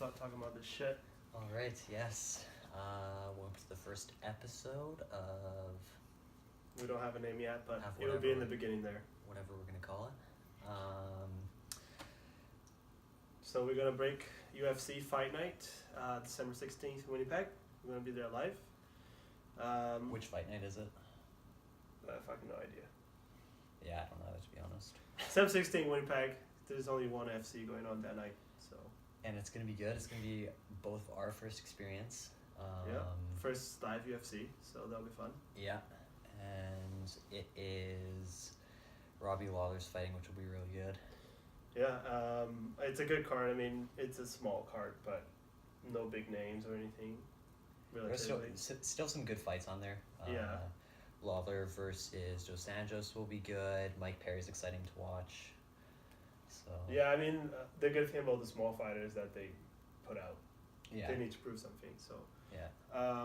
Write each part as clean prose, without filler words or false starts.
start talking about this shit. All right, yes. Welcome to the first episode of We don't have a name yet, but Have it'll be in the whatever. beginning there. whatever we're gonna call it. So we're gonna break UFC Fight Night, December 16th, Winnipeg. We're gonna be there live. Which fight night is it? I have fucking no idea. Yeah, I don't know, to be honest. December 16th, Winnipeg. There's only one FC going on that night, so And it's gonna be good. It's gonna be both our first experience. yeah. First live UFC, so that'll be fun. Yeah, and it is Robbie Lawler's fighting, which will be really good. Yeah, it's a good card. I mean, it's a small card, but no big names or anything. There's still, Relatively. still some good fights on there. Yeah. Lawler versus Anjos will be good. Mike Perry's exciting to watch. So Yeah, I mean, the good thing about the small fighters that they put out, yeah, they need to prove something. So yeah.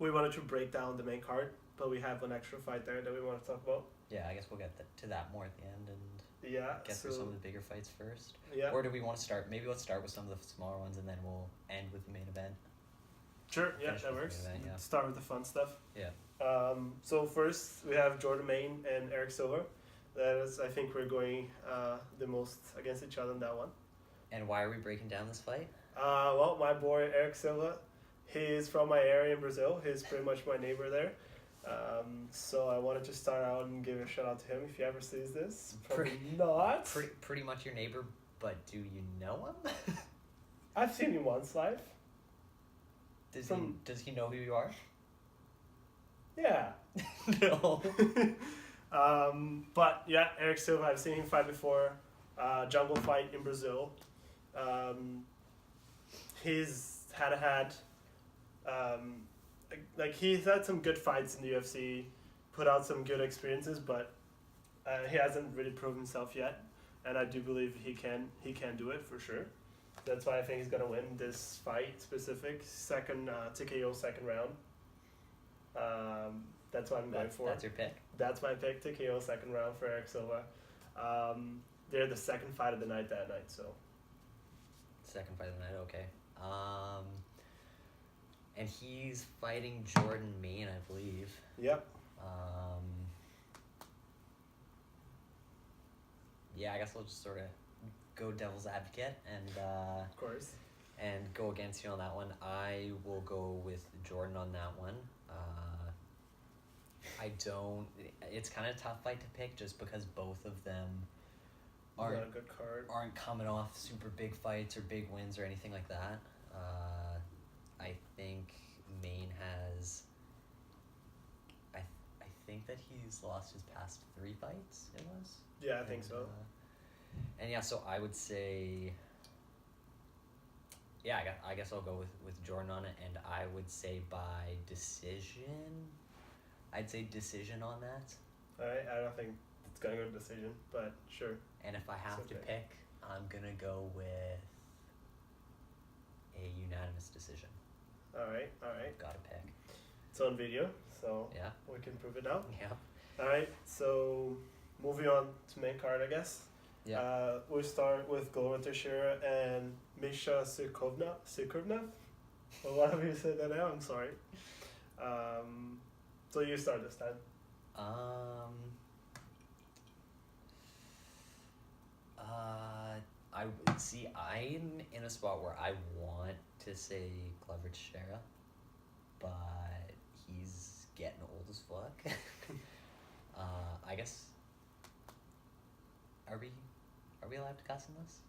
we wanted to break down the main card, but we have an extra fight there that we want to talk about. Yeah, I guess we'll get to that more at the end and Yeah. get through some of the bigger fights first. Yeah. Or do we want to start? Maybe let's start with some of the smaller ones and then we'll end with the main event. Sure. Yeah, Finish that with works. the main event, yeah. Start with the fun stuff. Yeah. So first we have Jordan Main and Eric Silva. That is, I think we're going the most against each other in that one. And why are we breaking down this fight? Well, my boy Eric Silva, he's from my area in Brazil. He's pretty much my neighbor there. So I wanted to start out and give a shout out to him if he ever sees this. Probably not. Pretty much your neighbor, but do you know him? I've seen him once live. Does he know who you are? Yeah. No. But yeah, Eric Silva, I've seen him fight before. Jungle fight in Brazil. He's had he's had some good fights in the UFC, put out some good experiences, but he hasn't really proven himself yet. And I do believe he can do it for sure. That's why I think he's gonna win this fight specific TKO second round. That's what I'm going for. That's your pick? That's my pick, TKO second round for Eric Silva. They're the second fight of the night that night, so. Second fight of the night, okay. And he's fighting Jordan Main, I believe. Yep. Yeah, I guess I'll just sort of go devil's advocate and Of course. and go against you on that one. I will go with Jordan on that one. It's kind of a tough fight to pick just because both of them Not a good card. aren't coming off super big fights or big wins or anything like that. I think Maine has. I think that he's lost his past 3 fights. It was. Yeah, I think so. And yeah, so I would say. Yeah, I guess I'll go with Jordan on it, and I would say by decision. I'd say decision on that. Alright, I don't think it's gonna go to decision, but sure. And if I have to okay. pick, I'm gonna go with a unanimous decision. Alright. Gotta pick. It's on video, so Yeah. we can prove it now. Yeah. Alright, so moving on to main card, I guess. Yeah. We'll start with Glover Teixeira and Misha Sikurvna. Well, whatever you said that now, I'm sorry. So you start this time. I would see. I'm in a spot where I want to say Glover Teixeira, but he's getting old as fuck. I guess. Are we allowed to cuss in this?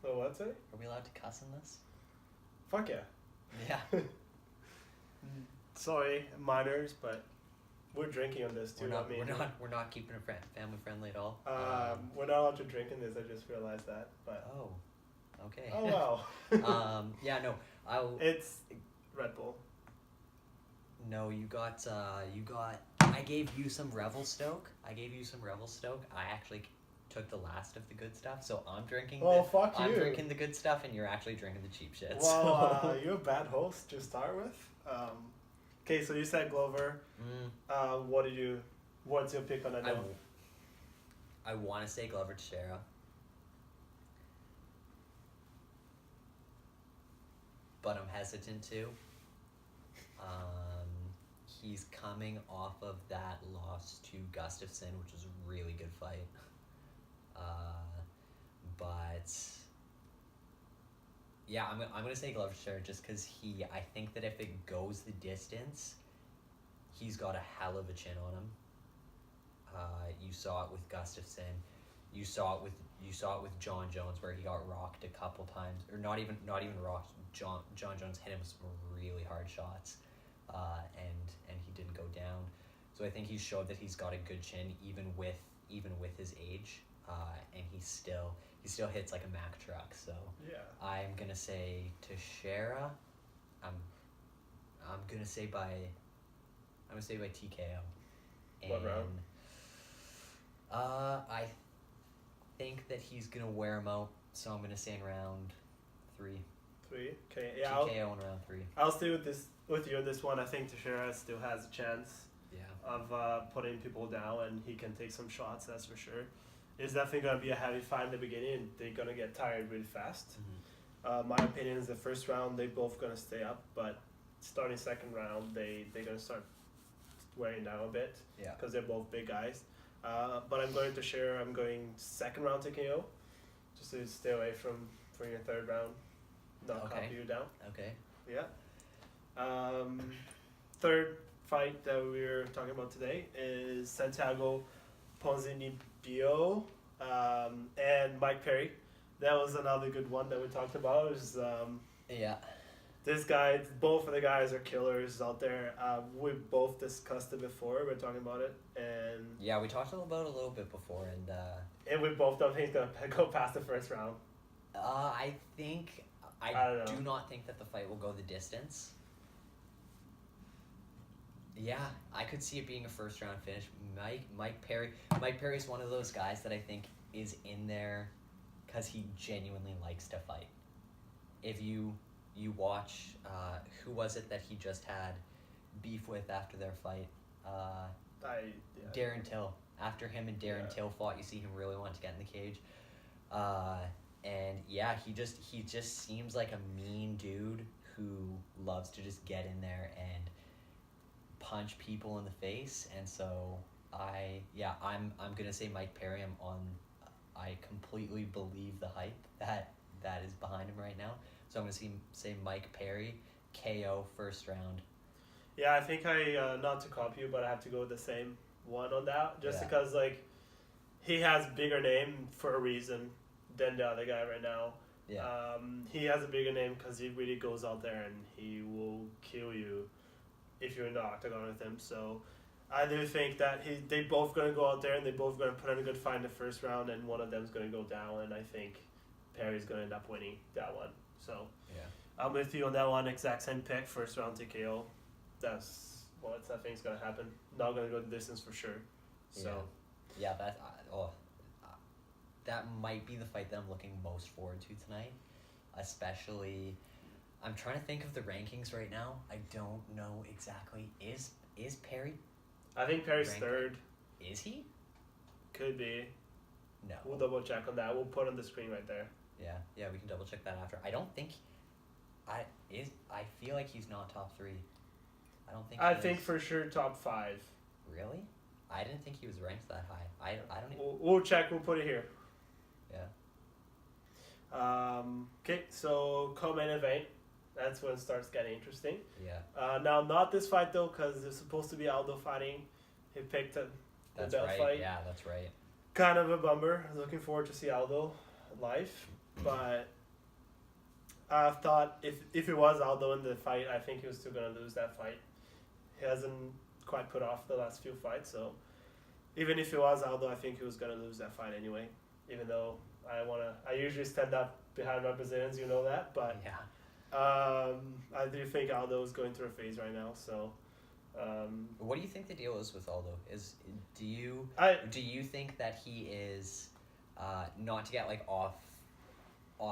So what's it? Are we allowed to cuss in this? Fuck yeah. Yeah. Sorry, minors, but we're drinking on this too. We're not keeping it family friendly at all. We're not allowed to drink in this. I just realized that. But Oh, okay. oh wow. Yeah, no. It's Red Bull. No, you got. I gave you some Revelstoke. I actually took the last of the good stuff, so I'm drinking. Oh, fuck I'm you. drinking the good stuff, and you're actually drinking the cheap shit. Well, so. you're a bad host to start with. Okay, so you said Glover. What's your pick on that note? I want to say Glover Teixeira. hesitant to. He's coming off of that loss to Gustafsson, which was a really good fight. But yeah, I'm gonna say Glover just because I think that if it goes the distance, he's got a hell of a chin on him. You saw it with Gustafsson. You saw it with John Jones, where he got rocked a couple times, or not even rocked. John Jones hit him with some really hard shots, and he didn't go down. So I think he showed that he's got a good chin, even with his age, and he still hits like a Mack truck. So Yeah. I'm gonna say Teixeira. I'm gonna say by TKO. And, What round? I think that he's gonna wear him out, so I'm gonna say in round 3. 3. Okay. Yeah. TKO in round 3. I'll stay with you on this one. I think Teixeira still has a chance Yeah. of putting people down, and he can take some shots. That's for sure. It's definitely gonna be a heavy fight in the beginning. And they're gonna get tired really fast. Mm-hmm. My opinion is the first round they both gonna stay up, but starting second round they're gonna start wearing down a bit. Yeah. Because they're both big guys. But I'm going to share. I'm going second round TKO, just to stay away from your third round, not Okay. copy you down. Okay. Yeah. Third fight that we're talking about today is Santiago Ponzinibbio and Mike Perry. That was another good one that we talked about. Is Yeah. this guy? Both of the guys are killers out there. We both discussed it before. We're talking about it, and Yeah, we talked about it a little bit before, and we both don't think he's gonna go past the first round. I think I don't know. do not think that the fight will go the distance. Yeah, I could see it being a first round finish. Mike Perry's one of those guys that I think is in there because he genuinely likes to fight. If you watch, who was it that he just had beef with after their fight? Darren Till. After him and Darren Till fought, you see him really want to get in the cage. And yeah, he just seems like a mean dude who loves to just get in there and punch people in the face. And so I'm gonna say Mike Perry. I completely believe the hype that is behind him right now. So I'm gonna say Mike Perry, KO first round. Yeah, I think not to copy you, but I have to go with the same one on that, just Yeah. because like he has bigger name for a reason than the other guy right now. Yeah. He has a bigger name because he really goes out there and he will kill you if you're in the octagon with him. So I do think that they both gonna go out there and they both gonna put in a good fight in the first round, and one of them's gonna go down, and I think Perry's gonna end up winning that one. So Yeah. I'm with you on that one. Exact same pick, first round TKO. That's what I think is gonna happen. Not gonna go the distance for sure. So Yeah, that might be the fight that I'm looking most forward to tonight. Especially, I'm trying to think of the rankings right now. I don't know exactly. Is Perry? I think Perry's Rank- third. Is he? Could be. No. We'll double check on that. We'll put on the screen right there. Yeah, we can double check that after. I don't think. I feel like he's not top 3. I don't think. I he think is. for sure top 5. Really? I didn't think he was ranked that high. I don't even. We'll check. We'll put it here. Yeah. Okay, so co-main event. That's when it starts getting interesting. Yeah. Now, not this fight though, because it's supposed to be Aldo fighting. He picked the That's belt right. fight. Yeah, that's right. Kind of a bummer. Looking forward to see Aldo live, but I thought if it was Aldo in the fight, I think he was still gonna lose that fight. He hasn't quite put off the last few fights, so even if it was Aldo, I think he was gonna lose that fight anyway. Even though I usually stand up behind my Brazilians, you know that, but Yeah. I do think Aldo is going through a phase right now. So What do you think the deal is with Aldo? Do you think that he is not to get like off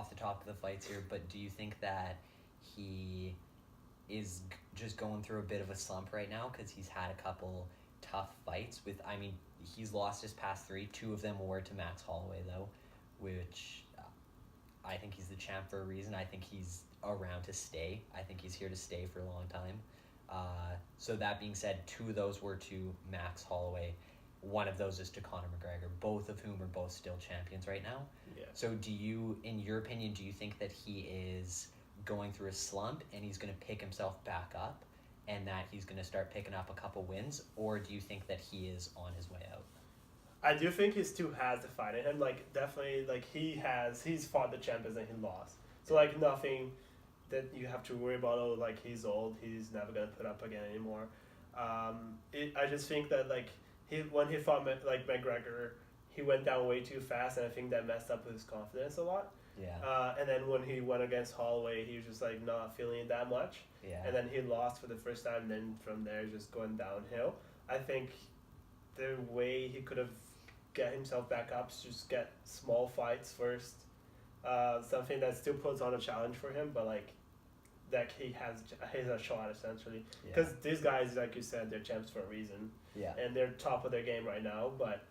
the top of the fights here, but do you think that he is just going through a bit of a slump right now because he's had a couple tough fights with? I mean, he's lost his past 3. 2 of them were to Max Holloway though, which I I think he's the champ for a reason. I think he's around to stay. I think he's here to stay for a long time. So that being said, 2 of those were to Max Holloway. One of those is to Conor McGregor, both of whom are both still champions right now. Yeah. So in your opinion, do you think that he is going through a slump and he's going to pick himself back up and that he's going to start picking up a couple wins, or do you think that he is on his way out? I do think he still has the fight in him. Like, definitely, like, he's fought the champions and he lost. So, like, nothing that you have to worry about, oh, like, he's old, he's never going to put up again anymore. I just think that, like, when he fought, like, McGregor, he went down way too fast, and I think that messed up his confidence a lot. Yeah. And then when he went against Holloway, he was just, like, not feeling it that much. Yeah. And then he lost for the first time, and then from there, just going downhill. I think the way he could have get himself back up is just get small fights first. Something that still puts on a challenge for him, but, like, that he has a shot, essentially. Because these guys, like you said, they're champs for a reason. Yeah. And they're top of their game right now, but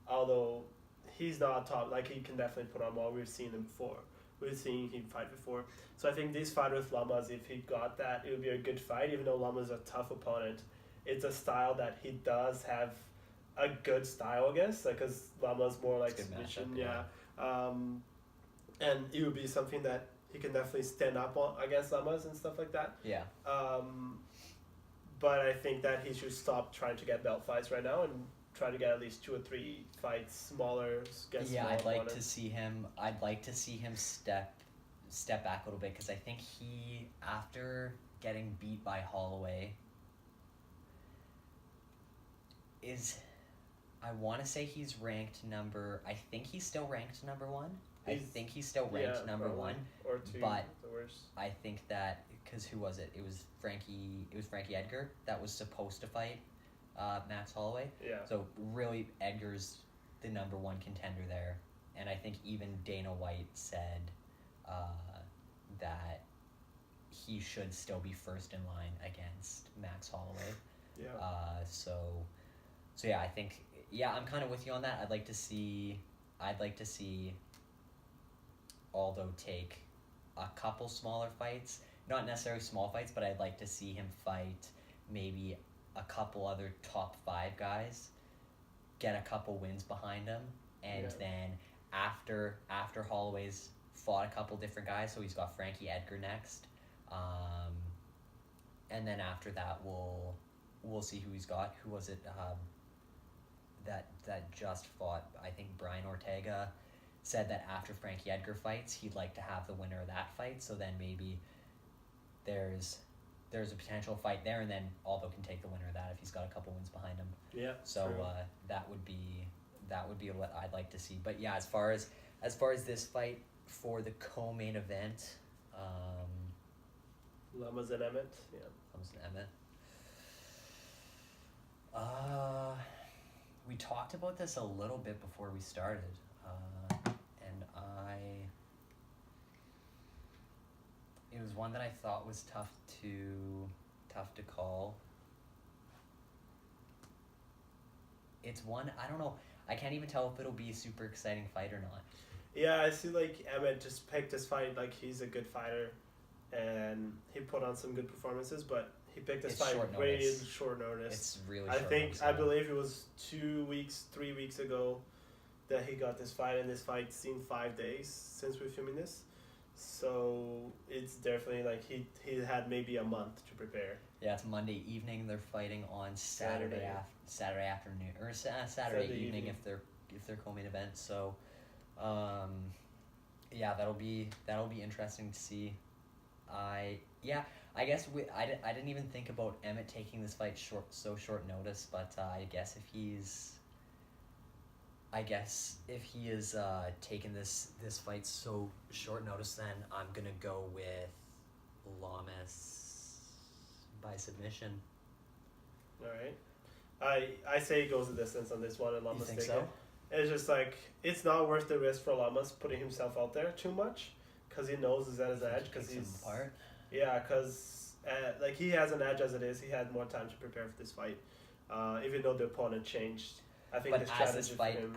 although he's not top, like, he can definitely put on more. We've seen him before. We've seen him fight before. So I think this fight with Lamas, if he got that, it would be a good fight, even though Lamas is a tough opponent. It's a style that he does have a good style, I guess, because Lamas more like submission, and it would be something that he can definitely stand up on against Lamas and stuff like that. Yeah. But I think that he should stop trying to get belt fights right now and try to get at least 2 or 3 fights smaller. I'd like to see him. I'd like to see him step back a little bit, because I think he, after getting beat by Holloway, I want to say he's ranked number. I think he's still ranked number 1. I think he's still ranked number 1 or 2. But the worst. I think that, because who was it? It was Frankie Edgar that was supposed to fight Max Holloway. Yeah. So really, Edgar's the number 1 contender there, and I think even Dana White said that he should still be first in line against Max Holloway. Yeah. So yeah, I think I'm kind of with you on that. I'd like to see Aldo take a couple smaller fights, not necessarily small fights, but I'd like to see him fight maybe a couple other top 5 guys, get a couple wins behind him, and then after Holloway's fought a couple different guys, so he's got Frankie Edgar next, and then after that we'll see who he's got. Who was it that just fought? I think Brian Ortega said that after Frankie Edgar fights, he'd like to have the winner of that fight, so then maybe there's a potential fight there, and then Aldo can take the winner of that if he's got a couple wins behind him. Yeah. So that would be what I'd like to see. But yeah, as far as this fight for the co-main event, Lamas and Emmett. Yeah. Lamas and Emmett. We talked about this a little bit before we started, and it was one that I thought was tough to call. It's one, I don't know, I can't even tell if it'll be a super exciting fight or not. Yeah, I see, like, Emmett just picked this fight, like, he's a good fighter, and he put on some good performances, but he picked this fight way in short notice. It's really short notice. I believe it was 3 weeks ago that he got this fight, and this fight's seen 5 days since we're filming this. So it's definitely like he had maybe a month to prepare. Yeah, it's Monday evening. They're fighting on Saturday afternoon, or Saturday evening if they're co-main event. So, yeah, that'll be interesting to see. I guess I didn't even think about Emmett taking this fight short notice, but I guess if he is taking this fight so short notice, then I'm gonna go with Lamas by submission. All right, I say he goes the distance on this one, and Lamas take it. It's just like it's not worth the risk for Lamas putting himself out there too much, because he knows he's at his edge. Because he's apart. Yeah, because like he has an edge as it is. He had more time to prepare for this fight, even though the opponent changed. I think but the strategy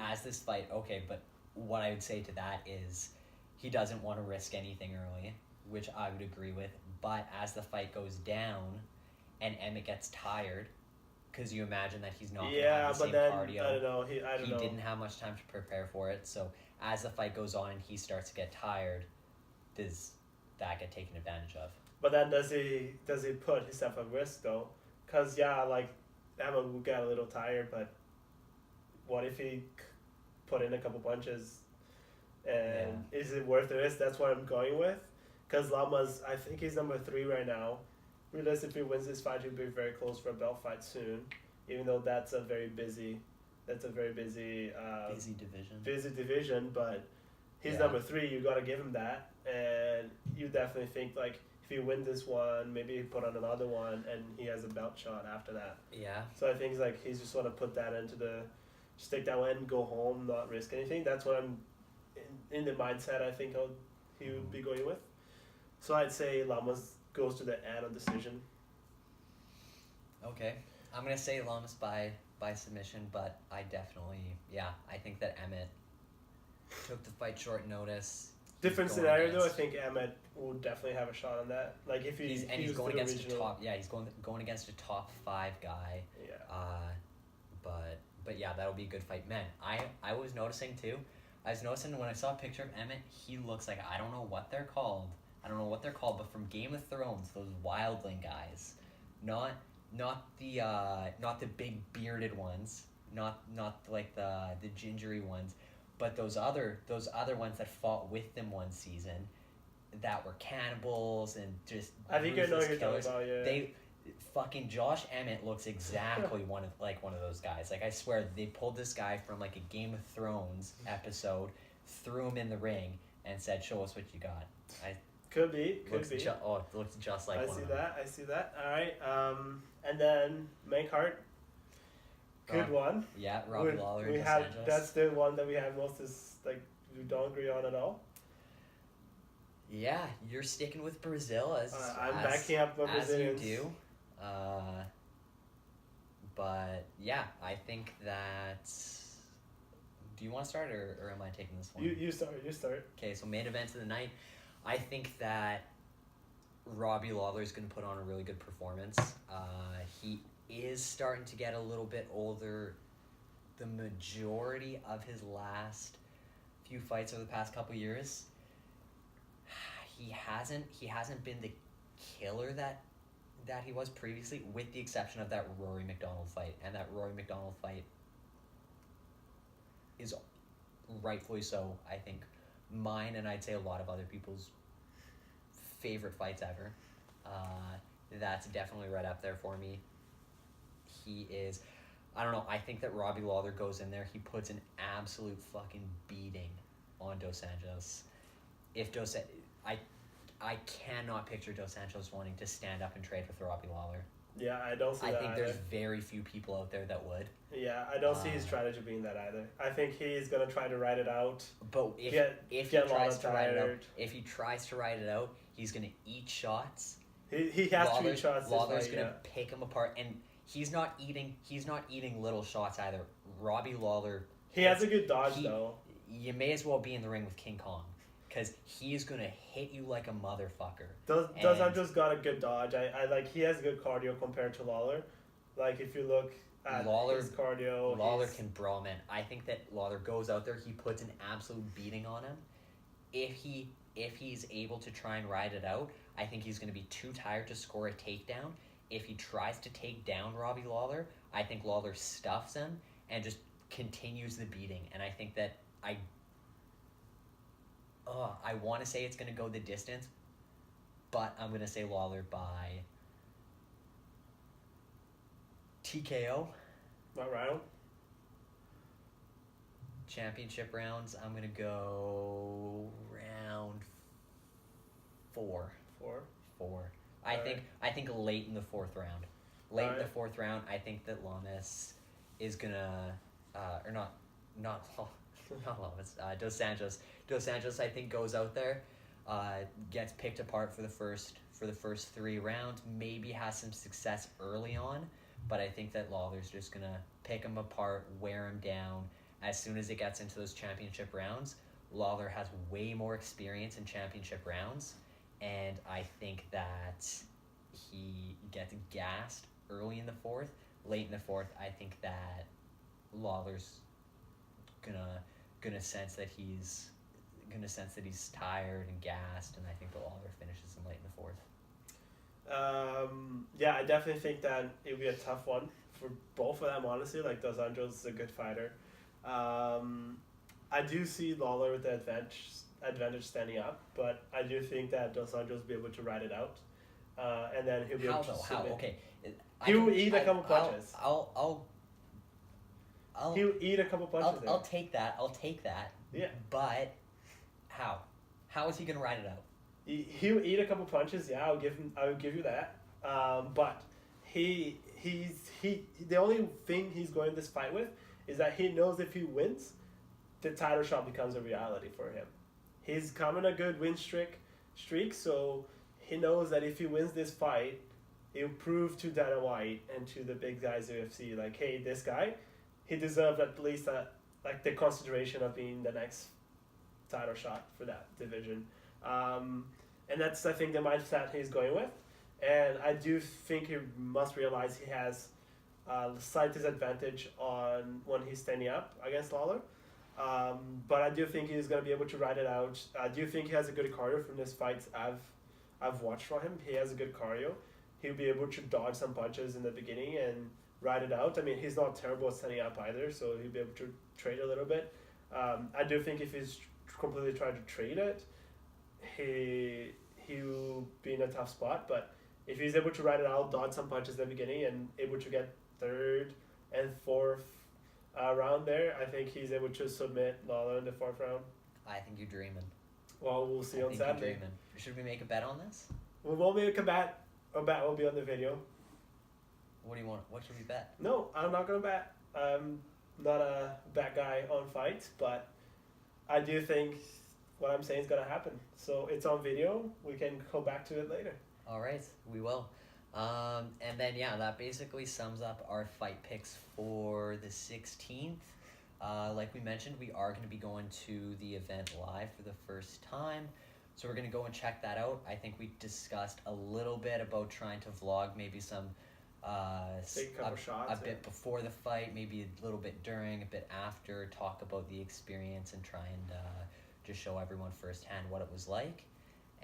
as this fight, okay, but what I would say to that is he doesn't want to risk anything early, which I would agree with. But as the fight goes down, and Emmett gets tired, because you imagine that he's not going to have the same cardio. I don't know. He didn't have much time to prepare for it. So as the fight goes on and he starts to get tired, does that get taken advantage of? But then does he put himself at risk though? Because like Emmett will get a little tired, but what if he put in a couple punches? And is it worth the risk? That's what I'm going with. Because Lama's, I think he's number 3 right now. Realistically, wins this fight, he'll be very close for a belt fight soon. Even though that's a very busy Busy division. But he's number 3. You got to give him that. And you definitely think like if he wins this one, maybe he put on another one, and he has a belt shot after that. Yeah. So I think like he's just want to put that into just take that win, go home, not risk anything. That's what I'm in the mindset. I think he would be going with. So I'd say Lamas goes to the Anna decision. Okay. I'm going to say Lamas by submission, but I think that Emmett took the fight short notice. Different scenario though. I think Emmett will definitely have a shot on that. Like if he's going against a top. Yeah, he's going against a top 5 guy. Yeah. But yeah, that'll be a good fight. Man, I was noticing too. I was noticing when I saw a picture of Emmett, he looks like, I don't know what they're called, but from Game of Thrones, those wildling guys, not the big bearded ones, not like the gingery ones, but those other ones that fought with them one season, that were cannibals and just I think I know what you're talking about. Yeah. They fucking Josh Emmett looks exactly one of those guys. Like I swear they pulled this guy from like a Game of Thrones episode, threw him in the ring, and said, "Show us what you got." Could be. It looks just like I one see of that. I see that. All right. And then main card. Good one. Yeah, Robbie Lawler and Dos Anjos. That's the one that we had most we don't agree on at all. Yeah, you're sticking with Brazil I'm backing up the Brazilians. As you do. But yeah, I think that. Do you want to start or am I taking this one? You start. Okay, so main event of the night. I think that Robbie Lawler is going to put on a really good performance. He is starting to get a little bit older. The majority of his last few fights over the past couple years, he hasn't been the killer that he was previously, with the exception of that Rory McDonald fight. And that Rory McDonald fight is rightfully so, I think, mine and I'd say a lot of other people's favorite fights ever. That's definitely right up there for me. He is, I don't know, I think that Robbie Lawler goes in there, he puts an absolute fucking beating on Dos Anjos. I cannot picture Dos Anjos wanting to stand up and trade with Robbie Lawler. Yeah, I don't see that I think either. there's very few people out there that would. Yeah, I don't see his strategy being that either. I think he's going to try to ride it out. But if he tries to ride it out, he's going to eat shots. He has to eat shots. Lawler's going to pick him apart, and he's not eating little shots either. Robbie Lawler, he has a good dodge though. You may as well be in the ring with King Kong, because he's going to hit you like a motherfucker. Dos Anjos got a good dodge. I like, he has good cardio compared to Lawler. Like if you look at his cardio, Lawler can brawl, man. I think that Lawler goes out there, he puts an absolute beating on him. If he's able to try and ride it out, I think he's going to be too tired to score a takedown. If he tries to take down Robbie Lawler, I think Lawler stuffs him and just continues the beating. And I think that I want to say it's going to go the distance, but I'm going to say Lawler by TKO. Not round. Championship rounds, I'm going to go round 4. 4. I think late in the 4th round. In the 4th round, I think that Lamas is going to not Lamas. Dos Anjos. Dos Anjos, I think, goes out there, gets picked apart for the first 3 rounds, maybe has some success early on, but I think that Lawler's just going to pick him apart, wear him down. As soon as it gets into those championship rounds, Lawler has way more experience in championship rounds, and I think that he gets gassed early in the fourth. Late in the fourth, I think that Lawler's gonna sense that he's tired and gassed, and I think the Lawler finishes him late in the fourth. Yeah, I definitely think that it would be a tough one for both of them, honestly. Like, Dos Anjos is a good fighter. I do see Lawler with the advantage standing up, but I do think that Dos Anjos will be able to ride it out. And then he'll be able to How? submit. Okay. He'll eat a couple punches. He'll eat a couple punches. I'll take that. I'll take that. Yeah. But how? How is he gonna ride it out? He'll eat a couple punches. Yeah, I would give you that. But he's the only thing he's going this fight with is that he knows if he wins, the title shot becomes a reality for him. He's coming a good win streak, so he knows that if he wins this fight, he'll prove to Dana White and to the big guys in UFC, like, hey, this guy, he deserved at least the consideration of being the next title shot for that division. And that's, I think, the mindset he's going with. And I do think he must realize he has a slight disadvantage on when he's standing up against Lawler. But I do think he's going to be able to ride it out. I do think he has a good cardio from this fights I've watched from him. He has a good cardio. He'll be able to dodge some punches in the beginning and ride it out. I mean, he's not terrible at standing up either, so he'll be able to trade a little bit. I do think if he's completely trying to trade it, he'll be in a tough spot. But if he's able to ride it out, dodge some punches at the beginning, and able to get third and fourth round there, I think he's able to submit Lawler in the fourth round. I think you're dreaming. Well, we'll see on Saturday. Should we make a bet on this? We won't make a bet. A bet will be on the video. What do you want? What should we bet? No, I'm not going to bet. I'm not a bet guy on fights, but I do think what I'm saying is going to happen. So it's on video. We can go back to it later. All right, we will. And then, yeah, that basically sums up our fight picks for the 16th. Like we mentioned, we are going to be going to the event live for the first time. So we're going to go and check that out. I think we discussed a little bit about trying to vlog maybe some Take a couple shots, a bit before the fight, maybe a little bit during, a bit after, talk about the experience and try and just show everyone firsthand what it was like.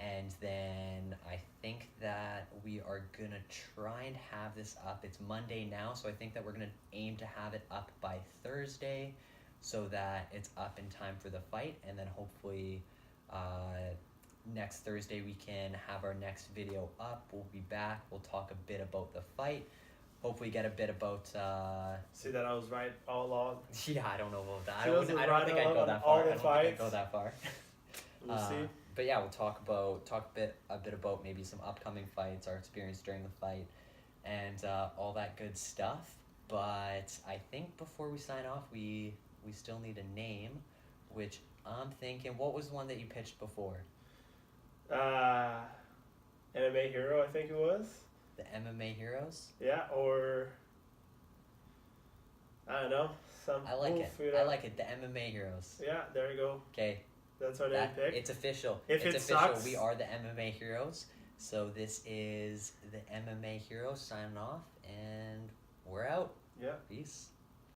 And then I think that we are going to try and have this up. It's Monday now, so I think that we're going to aim to have it up by Thursday so that it's up in time for the fight. And then hopefully next Thursday we can have our next video up. We'll be back. We'll talk a bit about the fight. Hopefully get a bit about... See that I was right all along. Yeah, I don't know about that. See, I don't think I'd go that far. I don't think I'd go that far. We'll see. But yeah, we'll talk a bit about maybe some upcoming fights, our experience during the fight, and all that good stuff. But I think before we sign off, we still need a name, which I'm thinking. What was the one that you pitched before? MMA Hero, I think it was. The MMA Heroes. Yeah, or I don't know. I like it. I like it. The MMA Heroes. Yeah, there you go. Okay. That's our name pick. It's official. If it's it official. sucks, We are the MMA Heroes. So this is the MMA Heroes signing off, and we're out. Yeah. Peace.